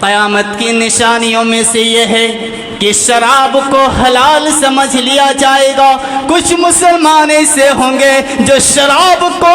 क़यामत की निशानियों में से यह है कि शराब को हलाल समझ लिया जाएगा। कुछ मुसलमान ऐसे होंगे जो शराब को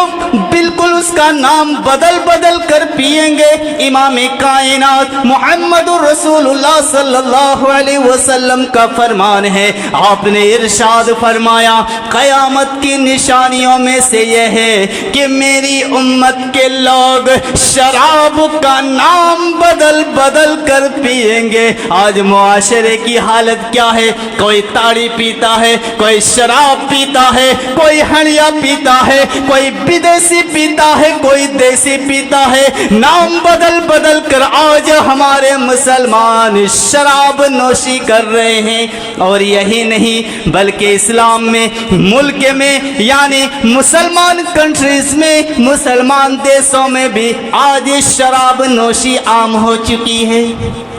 बिल्कुल उसका नाम बदल बदल कर पिएंगे। इमाम कायनात मुहम्मदुर रसूलुल्लाह सल्लल्लाहु अलैहि वसल्लम का फरमान है, आपने इरशाद फरमाया क़यामत की निशानियों में से यह है कि मेरी उम्मत के लोग शराब का नाम बदल बदल कर पिएंगे। आज मुआशरे की हालत क्या है? कोई ताड़ी पीता है, कोई शराब पीता है, कोई हंडिया पीता है, कोई विदेशी पीता है, कोई देसी पीता है। नाम बदल बदल कर आज हमारे मुसलमान शराब नोशी कर रहे हैं। और यही नहीं बल्कि इस्लाम में मुल्क में यानी मुसलमान कंट्रीज में, मुसलमान देशों में भी आज शराब नोशी आम हो चुकी है।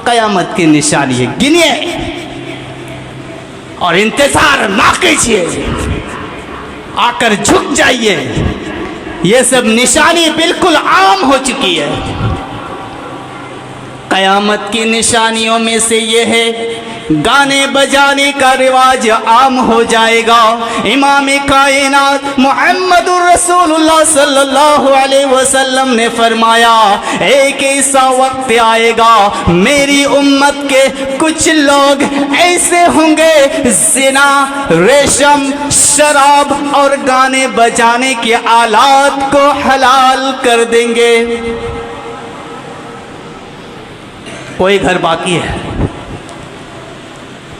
क़यामत की निशानी है, गिनिए और इंतजार ना कीजिए, आकर झुक जाइए। ये सब निशानी बिल्कुल आम हो चुकी है। क़यामत की निशानियों में से ये है गाने बजाने का रिवाज आम हो जाएगा। इमाम कायनात मुहम्मदुर रसूलुल्लाह सल्लल्लाहु अलैहि वसल्लम ने फरमाया एक ऐसा वक्त आएगा मेरी उम्मत के कुछ लोग ऐसे होंगे ज़िना, रेशम, शराब और गाने बजाने के आलात को हलाल कर देंगे। कोई घर बाकी है?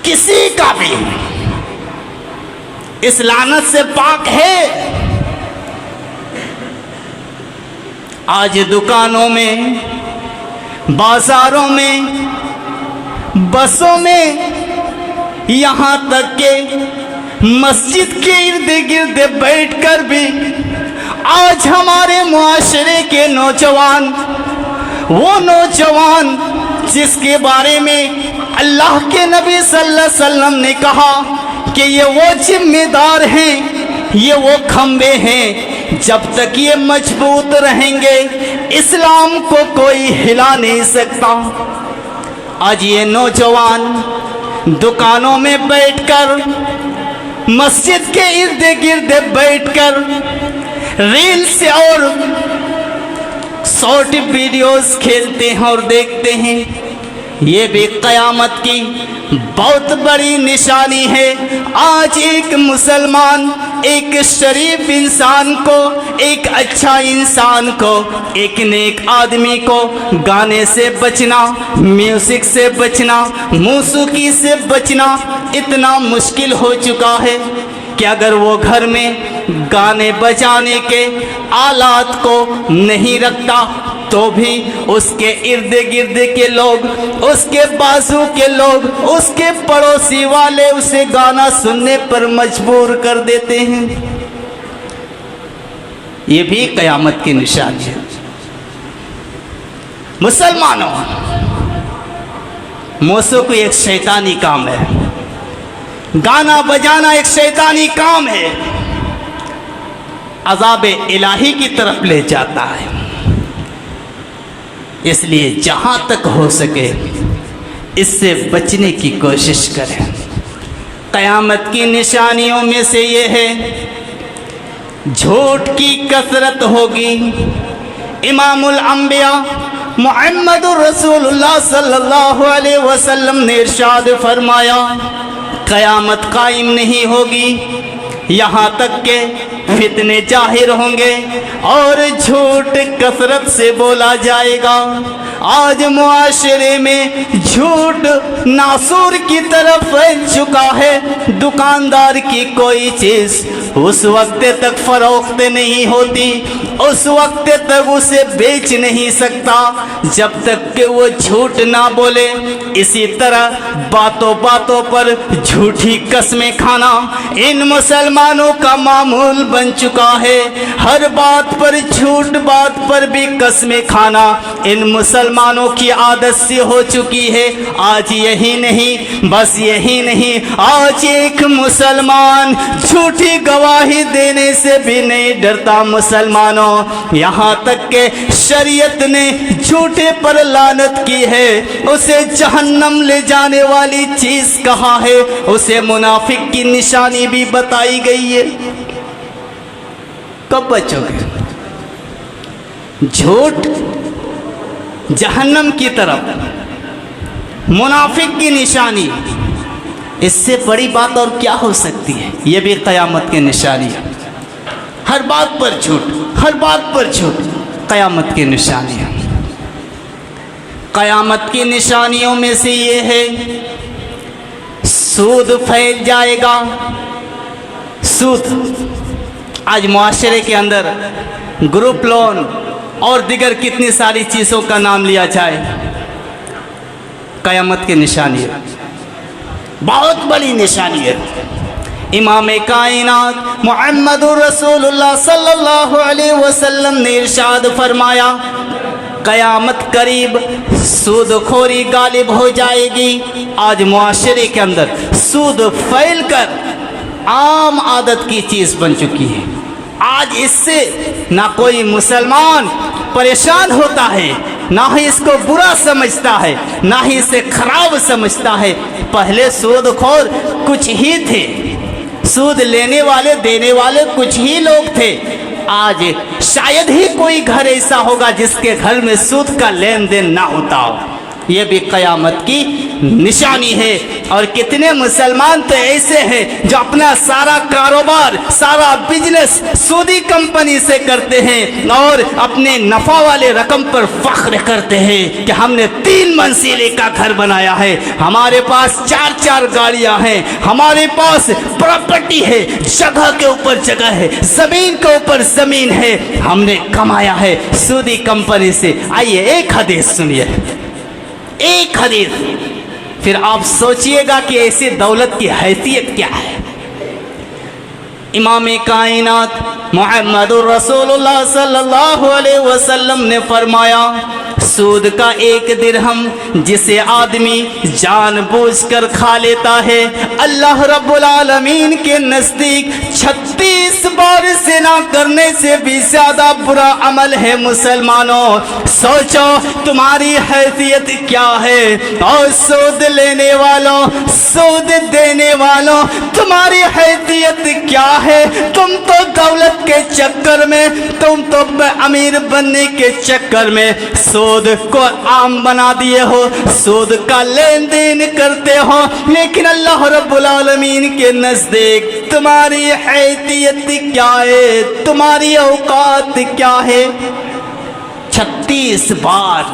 किसी का भी इस लानत से पाक है? आज दुकानों में, बाजारों में, बसों में, यहाँ तक के मस्जिद के इर्द गिर्द बैठकर भी आज हमारे मुआशरे के नौजवान, वो नौजवान जिसके बारे में अल्लाह के नबी सल्लल्लाहु अलैहि वसल्लम ने कहा कि ये वो जिम्मेदार हैं, ये वो खंबे हैं, जब तक ये मजबूत रहेंगे इस्लाम को कोई हिला नहीं सकता। आज ये नौजवान दुकानों में बैठकर, मस्जिद के इर्द गिर्द बैठकर रील्स और शॉर्ट वीडियोस खेलते हैं और देखते हैं। ये भी क़यामत की बहुत बड़ी निशानी है। आज एक मुसलमान, एक शरीफ इंसान को, एक अच्छा इंसान को, एक नेक आदमी को गाने से बचना, म्यूज़िक से बचना, मौसीकी से बचना इतना मुश्किल हो चुका है कि अगर वो घर में गाने बजाने के आलात को नहीं रखता तो भी उसके इर्द गिर्द के लोग, उसके बाजू के लोग, उसके पड़ोसी वाले उसे गाना सुनने पर मजबूर कर देते हैं। ये भी क़यामत की निशानी है। मुसलमानों, मौसीकी एक शैतानी काम है, गाना बजाना एक शैतानी काम है, अज़ाब इलाही की तरफ ले जाता है। इसलिए जहाँ तक हो सके इससे बचने की कोशिश करें। क़यामत की निशानियों में से ये है झूठ की कसरत होगी। इमामुल अंबिया मुहम्मदुर रसूलुल्लाह सल्लल्लाहु अलैहि वसल्लम ने इरशाद फरमाया क़यामत कायम नहीं होगी यहाँ तक के फितने जाहिर होंगे और झूठ कसरत से बोला जाएगा। आज मुआशरे में झूठ नासूर की तरफ फैल चुका है। दुकानदार की कोई चीज़ उस वक्त तक फरोख्त नहीं होती, उस वक्त तक उसे बेच नहीं सकता जब तक कि वो झूठ ना बोले। इसी तरह बातों बातों पर झूठी कस्में खाना इन मुसलमानों का मामूल बन चुका है। हर बात पर झूठ, बात पर भी कस्में खाना इन मुसलमानों की आदत सी हो चुकी है। आज यही नहीं, बस यही नहीं, आज एक मुसलमान झूठी गवाही गवाही देने से भी नहीं डरता मुसलमानों। यहाँ तक के शरीयत ने झूठे पर लानत की है, उसे जहन्नम ले जाने वाली चीज कहा है, उसे मुनाफिक की निशानी भी बताई गई है। कब बचोगे? झूठ जहन्नम की तरफ, मुनाफिक की निशानी, इससे बड़ी बात और क्या हो सकती है? यह भी क़यामत की निशानी है। हर बात पर झूठ, हर बात पर झूठ, क़यामत की निशानी है। क़यामत की निशानियों में से ये है, सूद फैल जाएगा। सूद आज मुआशरे के अंदर ग्रुप लोन और दिगर कितनी सारी चीज़ों का नाम लिया जाए, क़यामत की निशानी है, बहुत बड़ी निशानी है। इमाम कायनात मुहम्मदुर रसूलुल्लाह सल्लल्लाहु अलैहि वसल्लम ने इरशाद फरमाया, क़यामत करीब, सूदखोरी गालिब हो जाएगी। आज मुआशरे के अंदर सूद फैलकर आम आदत की चीज़ बन चुकी है। आज इससे ना कोई मुसलमान परेशान होता है, ना ही इसको बुरा समझता है, ना ही इसे खराब समझता है। पहले सूदखोर कुछ ही थे, सूद लेने वाले देने वाले कुछ ही लोग थे। आज शायद ही कोई घर ऐसा होगा जिसके घर में सूद का लेन देन ना होता हो। ये भी क़यामत की निशानी है। और कितने मुसलमान तो ऐसे हैं जो अपना सारा कारोबार, सारा बिजनेस सूदी कंपनी से करते हैं और अपने नफ़ा वाले रकम पर फख्र करते हैं कि हमने 3 मंजिले का घर बनाया है, हमारे पास 4-4 गाड़ियां हैं, हमारे पास प्रॉपर्टी है, जगह के ऊपर जगह है, ज़मीन के ऊपर ज़मीन है, हमने कमाया है सूदी कंपनी से। आइए एक हदीस सुनिए, एक हदीस, फिर आप सोचिएगा कि ऐसी दौलत की हैसियत क्या है। इमाम कायनात मुहम्मदुर रसूलुल्लाह सल्लल्लाहु अलैहि वसल्लम ने फरमाया, सूद का 1 दिरहम जिसे आदमी जानबूझकर खा लेता है, अल्लाह रब्बुल आलमीन के नज़दीक 36 बार ज़िना करने से भी ज़्यादा बुरा अमल है। मुसलमानों, सोचो तुम्हारी हैसियत क्या है। और सूद लेने वालों, सूद देने वालों, तुम्हारी हैसियत क्या है? तुम तो दौलत के चक्कर में, तुम तो अमीर बनने के चक्कर में सूद को आम बना दिए हो, सूद का लेन देन करते हो। लेकिन अल्लाह रब्बुल आलमीन के नज़दीक तुम्हारी हैसियत क्या है, तुम्हारी औकात क्या है? 36 बार।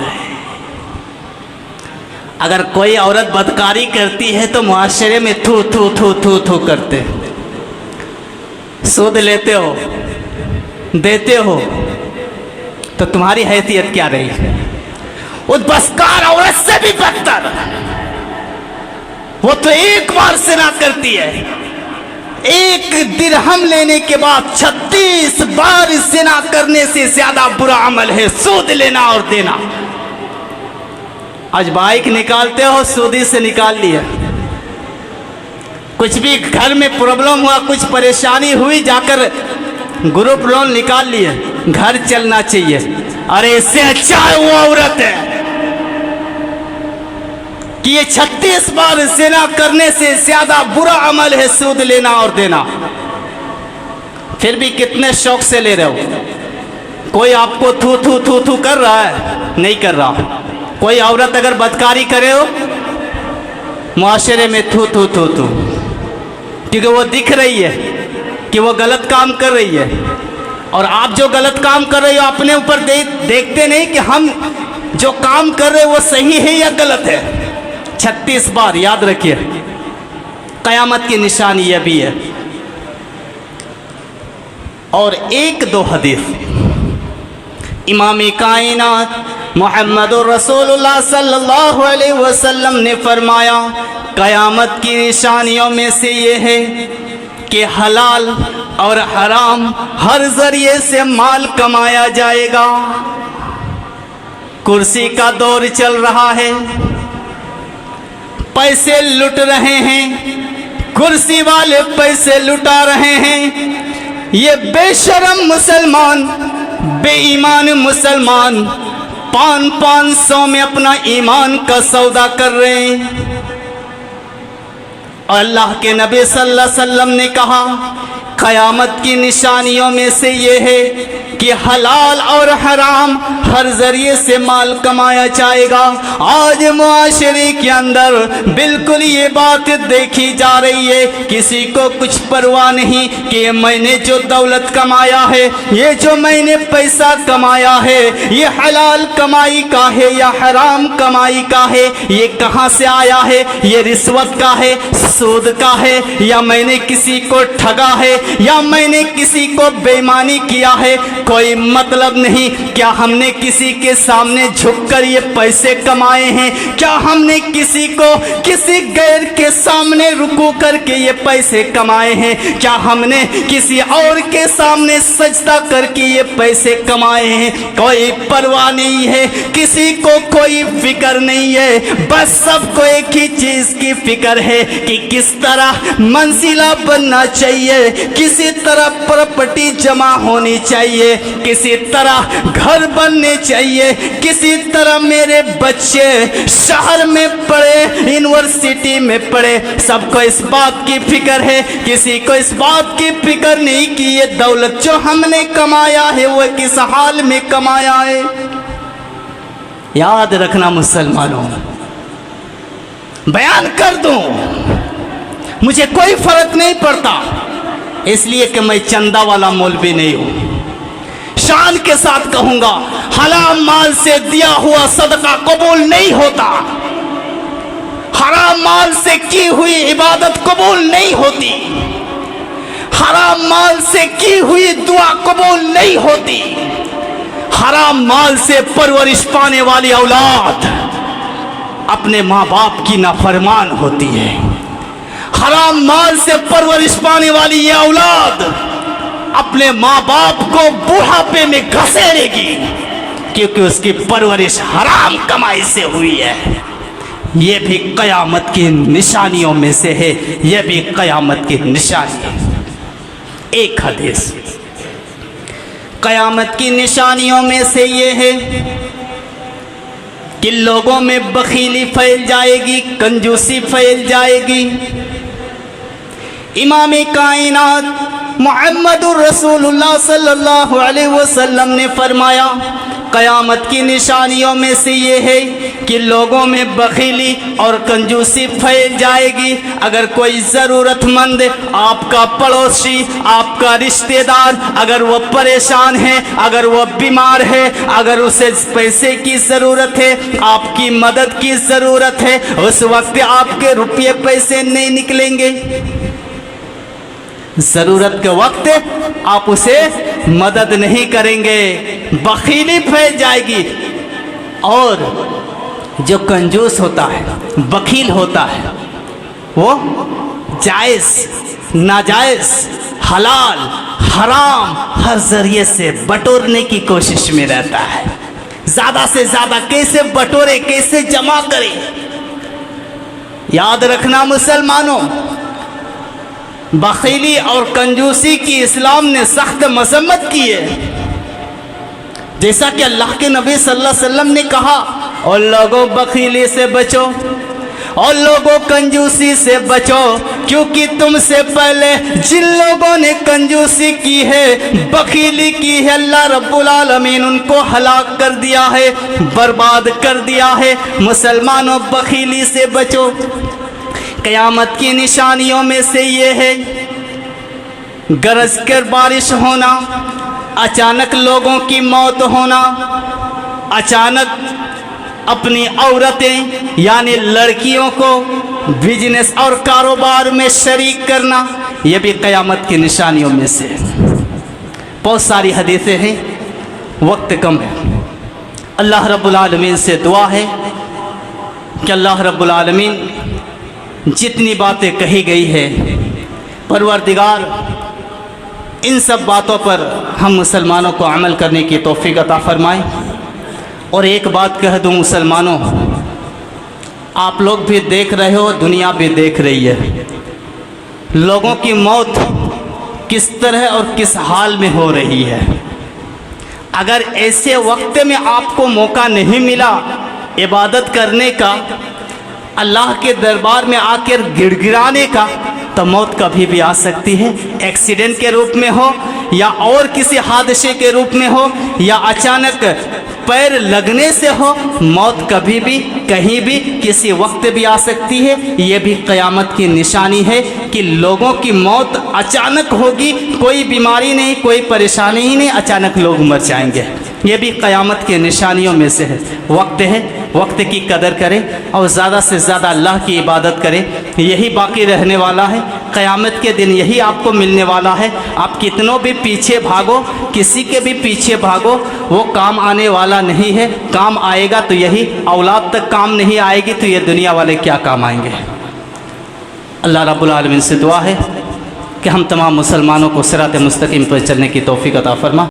अगर कोई औरत बदकारी करती है तो मुआशरे में थू थू थू थू थू करते। सूद लेते हो, देते हो, तो तुम्हारी हैसियत क्या रही? उस बसकार औरत से भी बदतर, वो तो एक बार ज़िना करती है, 1 दिरहम लेने के बाद 36 बार ज़िना करने से ज्यादा बुरा अमल है सूद लेना और देना। आज बाइक निकालते हो, सूदी से निकाल लिया। कुछ भी घर में प्रॉब्लम हुआ, कुछ परेशानी हुई, जाकर ग्रुप लोन निकाल लिए, घर चलना चाहिए। अरे इससे अच्छा है वो औरत है कि ये 36 बार ज़िना करने से ज्यादा बुरा अमल है सूद लेना और देना। फिर भी कितने शौक से ले रहे हो। कोई आपको थू थू थू थू कर रहा है? नहीं कर रहा। कोई औरत अगर बदकारी करे हो मुआशरे में थू थू थू थू, क्योंकि वो दिख रही है कि वो गलत काम कर रही है। और आप जो गलत काम कर रहे हो अपने ऊपर देखते नहीं कि हम जो काम कर रहे हो वो सही है या गलत है। 36 बार, याद रखिए, क़यामत की निशानी यह भी है। और 1-2 हदीस इमाम कायनात मुहम्मदुर रसूलुल्लाह सल्लल्लाहु अलैहि वसल्लम ने फरमाया, क़यामत की निशानियों में से ये है कि हलाल और हराम हर जरिए से माल कमाया जाएगा। कुर्सी का दौर चल रहा है, पैसे लुट रहे हैं, कुर्सी वाले पैसे लुटा रहे हैं। ये बेशरम मुसलमान, बेईमान मुसलमान 500 में अपना ईमान का सौदा कर रहे हैं। अल्लाह के नबी सल्लल्लाहु अलैहि वसल्लम ने कहा क़यामत की निशानियों में से ये है कि हलाल और हराम हर जरिए से माल कमाया जाएगा। आज मुआशरे के अंदर बिल्कुल ये बात देखी जा रही है, किसी को कुछ परवाह नहीं कि मैंने जो दौलत कमाया है, ये जो मैंने पैसा कमाया है, ये हलाल कमाई का है या हराम कमाई का है, ये कहाँ से आया है, ये रिश्वत का है, सूद का है, या मैंने किसी को ठगा है, या मैंने किसी को बेईमानी किया है, कोई मतलब नहीं। क्या हमने किसी के सामने झुककर ये पैसे कमाए हैं? क्या हमने किसी को किसी गैर के सामने रुकू करके ये पैसे कमाए हैं? क्या हमने किसी और के सामने सजदा करके ये पैसे कमाए हैं? कोई परवाह नहीं है, किसी को कोई फिक्र नहीं है। बस सबको एक ही चीज की फिक्र है कि किस तरह मंजिला बनना चाहिए, किसी तरह प्रॉपर्टी जमा होनी चाहिए, किसी तरह घर बनने चाहिए, किसी तरह मेरे बच्चे शहर में पढ़े, यूनिवर्सिटी में पढ़े। सबको इस बात की फिक्र है, किसी को इस बात की फिक्र नहीं कि ये दौलत जो हमने कमाया है वो किस हाल में कमाया है। याद रखना मुसलमानों, बयान कर दूं मुझे कोई फर्क नहीं पड़ता, इसलिए कि मैं चंदा वाला मौलवी नहीं हूं। शान के साथ कहूंगा, हलाल माल से दिया हुआ सदका कबूल नहीं होता, हराम माल से की हुई इबादत कबूल नहीं होती, हराम माल से की हुई दुआ कबूल नहीं होती, हराम माल से परवरिश पाने वाली औलाद अपने माँ बाप की नाफरमान होती है। हराम माल से परवरिश पाने वाली ये औलाद अपने माँ बाप को बुढ़ापे में घसेड़ेगी, क्योंकि उसकी परवरिश हराम कमाई से हुई है। ये भी क़यामत की निशानियों में से है, ये भी क़यामत की निशानी है। एक हदीस क़यामत की निशानियों में से ये है कि लोगों में बखीली फैल जाएगी, कंजूसी फैल जाएगी। इमाम कायनात मुहम्मदुर रसूलुल्लाह सल्लल्लाहु अलैहि वसल्लम ने फरमाया क़यामत की निशानियों में से ये है कि लोगों में बखीली और कंजूसी फैल जाएगी। अगर कोई ज़रूरतमंद, आपका पड़ोसी, आपका रिश्तेदार, अगर वो परेशान है, अगर वो बीमार है, अगर उसे पैसे की ज़रूरत है, आपकी मदद की ज़रूरत है, उस वक्त आपके रुपये पैसे नहीं निकलेंगे। ज़रूरत के वक्त आप उसे मदद नहीं करेंगे, बखीली फैल जाएगी। और जो कंजूस होता है, बखील होता है, वो जायज़, नाजायज़, हलाल, हराम हर जरिए से बटोरने की कोशिश में रहता है। ज़्यादा से ज़्यादा कैसे बटोरे, कैसे जमा करे। याद रखना मुसलमानों, बखीली और कंजूसी की इस्लाम ने सख्त मजम्मत की है। जैसा कि अल्लाह के नबी सल्लल्लाहु अलैहि वसल्लम ने कहा, और लोगों बखीली से बचो और लोगों कंजूसी से बचो, क्योंकि तुमसे पहले जिन लोगों ने कंजूसी की है, बखीली की है, अल्लाह रब्बुल आलमीन उनको हलाक कर दिया है, बर्बाद कर दिया है। मुसलमानों, बखीली से बचो। क़यामत की निशानियों में से ये है गरज कर बारिश होना, अचानक लोगों की मौत होना, अचानक अपनी औरतें यानी लड़कियों को बिजनेस और कारोबार में शरीक करना, यह भी क़यामत की निशानियों में से है। बहुत सारी हदीसें हैं, वक्त कम है। अल्लाह रब्बुल आलमीन से दुआ है कि अल्लाह रब्बुल आलमीन जितनी बातें कही गई है, परवरदिगार इन सब बातों पर हम मुसलमानों को अमल करने की तौफीक अता फरमाए। और एक बात कह दूं मुसलमानों, आप लोग भी देख रहे हो, दुनिया भी देख रही है, लोगों की मौत किस तरह और किस हाल में हो रही है। अगर ऐसे वक्त में आपको मौका नहीं मिला इबादत करने का, अल्लाह के दरबार में आकर गिड़गिड़ाने का, तो मौत कभी भी आ सकती है। एक्सीडेंट के रूप में हो या और किसी हादसे के रूप में हो या अचानक पैर लगने से हो, मौत कभी भी कहीं भी किसी वक्त भी आ सकती है। ये भी क़यामत की निशानी है कि लोगों की मौत अचानक होगी, कोई बीमारी नहीं, कोई परेशानी ही नहीं, अचानक लोग मर जाएंगे। ये भी क़यामत की निशानियों में से है। वक्त की कदर करें और ज़्यादा से ज़्यादा अल्लाह की इबादत करें। यही बाकी रहने वाला है, क़यामत के दिन यही आपको मिलने वाला है। आप कितनों भी पीछे भागो, किसी के भी पीछे भागो, वो काम आने वाला नहीं है। काम आएगा तो यही, औलाद तक काम नहीं आएगी तो ये दुनिया वाले क्या काम आएंगे। अल्लाह रब्बुल आलमीन से दुआ है कि हम तमाम मुसलमानों को सिरात मुस्तकीम पर चलने की तौफीक अता फरमा।